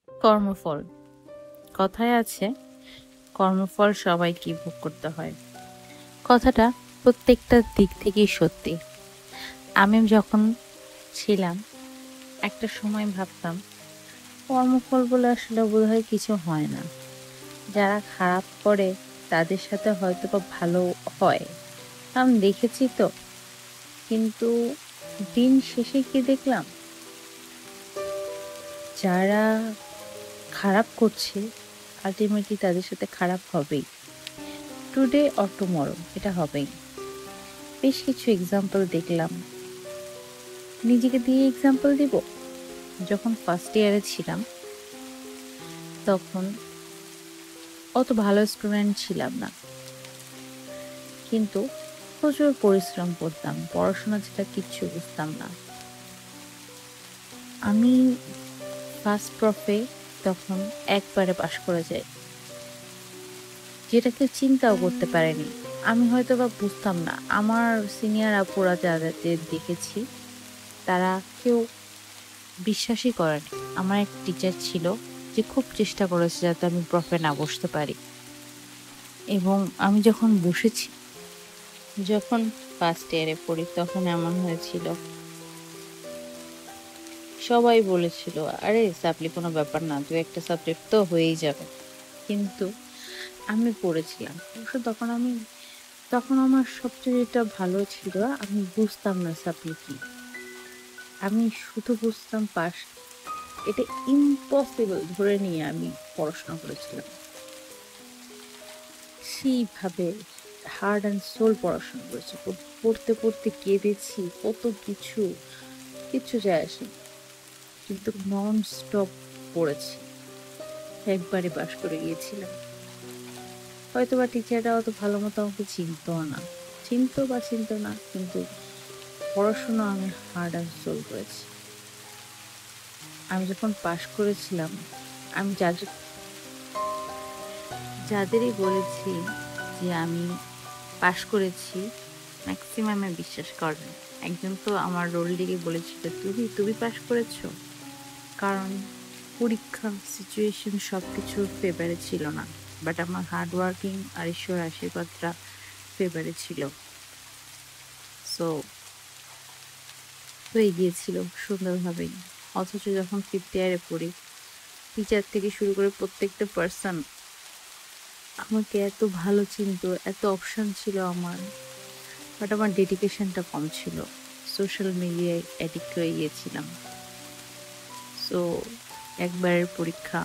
কর্মফল। কথায় আছে, কর্মফল সবাইকে ভোগ করতে হয়। কথাটা প্রত্যেকটা দিক থেকেই সত্যি। আমি যখন ছিলাম, একটা সময় ভাবতাম কর্মফল বলে আসলে বোধহয় কিছু হয় না। যারা খারাপ করে তাদের সাথে হয়তো বা ভালো হয়, আমি দেখেছি তো। কিন্তু দিন শেষে কি দেখলাম, যারা খারাপ করছে আলটিমেটলি তাদের সাথে খারাপ হবেই। টুডে অর টুমরো এটা হবেই। বেশ কিছু এক্সাম্পল দেখলাম। নিজেকে দিয়ে এক্সাম্পল দিব। যখন ফার্স্ট ইয়ারে ছিলাম তখন অত ভালো স্টুডেন্ট ছিলাম না, কিন্তু প্রচুর পরিশ্রম করতাম। পড়াশোনা ছাড়া কিচ্ছু বুঝতাম না। আমি ফার্স্ট প্রফে তখন একবারে পাশ করে যাই, যেটা কেউ চিন্তাও করতে পারেনি। আমি হয়তো বা বুঝতাম না, আমার সিনিয়র আপুরা যাদের দেখেছি তারা কেউ বিশ্বাসই করেনি। আমার এক টিচার ছিল যে খুব চেষ্টা করেছে যাতে আমি প্রফে না বসতে পারি, এবং আমি যখন বসেছি, যখন ফার্স্ট ইয়ারে পড়ি তখন এমন হয়েছিল, সবাই বলেছিল আরে সাপ্লি কোনো ব্যাপার না, দু একটা সাবজেক্ট তো হয়েই যাবে। কিন্তু আমি পড়েছিলাম অবশ্য তখন আমার সবচেয়ে যেটা ভালো ছিল, আমি বুঝতাম না সাপ্লি কি। আমি শুধু বুঝতাম পাস। এটা ইম্পসিবল ধরে নিয়ে আমি পড়াশোনা করেছিলাম। সেইভাবে হার্ড অ্যান্ড সোল পড়াশোনা করেছি। পড়তে পড়তে কেঁদেছি, কত কিছু, কিচ্ছু যায় আসে, কিন্তু নন স্টপ পড়েছি। একবারে পাশ করে গিয়েছিলাম। হয়তো বা টিচাররা অত ভালো মতো আমাকে চিনতো না, কিন্তু পড়াশোনা আমি হার্ড অ্যান্ড সোল করেছি। আমি যখন পাশ করেছিলাম, আমি যাদেরই বলেছি যে আমি পাশ করেছি, ম্যাক্সিমামে বিশ্বাস করেন। একজন তো আমার রোল দিকে বলেছিল, তুমি পাশ করেছো, কারণ পরীক্ষা সিচুয়েশন সবকিছু ফেভারে ছিল না, বাট আমার হার্ড ওয়ার্কিং আর ঈশ্বর আশীর্বাদটা ফেভারে ছিল। সো হয়ে গিয়েছিল সুন্দরভাবেই। অথচ যখন ফিফথ ইয়ারে পড়ি, টিচার থেকে শুরু করে প্রত্যেকটা পার্সন আমাকে এত ভালো চিনতো, এত অপশন ছিল আমার, বাট আমার ডেডিকেশনটা কম ছিল। সোশ্যাল মিডিয়ায় অ্যাডিক্ট হয়ে গিয়েছিলাম। সো একবারের পরীক্ষা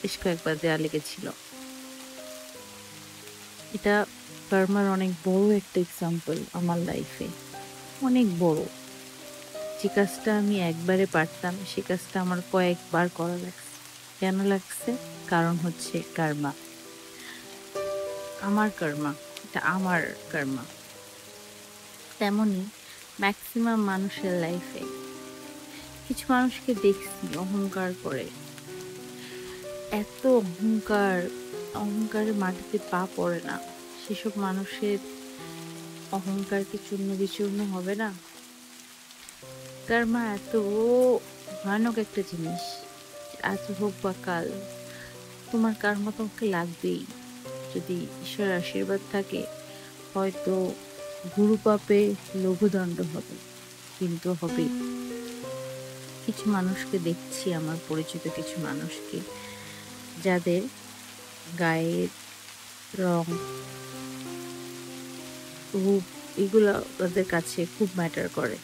বেশ কয়েকবার দেওয়া লেগেছিল। এটা কার্মার অনেক বড় একটা এক্সাম্পল আমার লাইফে, অনেক বড়। যে কাজটা আমি একবারে পারতাম সে কাজটা আমার কয়েকবার করা লাগছে। কেন লাগছে? কারণ হচ্ছে কার্মা। আমার কার্মা, এটা আমার কার্মা। তেমনি ম্যাক্সিমাম মানুষের লাইফে কিছু মানুষকে দেখছি অহংকার করে, এত অহংকার, অহংকারের মাটিতে পা পড়ে না। সেসব মানুষের অহংকার কি চূর্ণ বিচূর্ণ হবে না? কার্মা এত ভয়ানক একটা জিনিস, আজ হোক বা কাল তোমার কার্মা তোমাকে লাগবেই। যদি ঈশ্বরের আশীর্বাদ থাকে, হয়তো গুরু পাপে লঘুদণ্ড হবে, কিন্তু হবে। কিছু মানুষকে দেখছি, আমার পরিচিত কিছু মানুষকে, যাদের গায়ের রং, রূপ, এগুলো তাদের কাছে খুব ম্যাটার করে।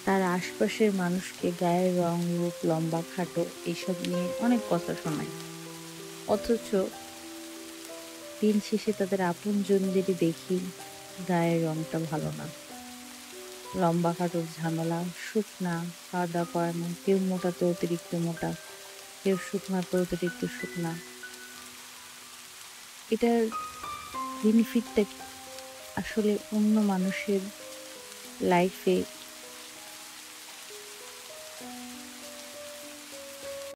তার আশপাশের মানুষকে গায়ের রং, রূপ, লম্বা খাটো এইসব নিয়ে অনেক কথা শোনায়। অথচ দিন শেষে তাদের আপনজনদেরই দেখি গায়ের রংটা ভালো না, লম্বা খাটোর ঝামেলা, শুকনা, খাওয়া দাওয়া করে না, কেউ মোটাতে অতিরিক্ত মোটা, কেউ শুকনাতে অতিরিক্ত শুকনা। এটার বেনিফিটটা কি? আসলে অন্য মানুষের লাইফে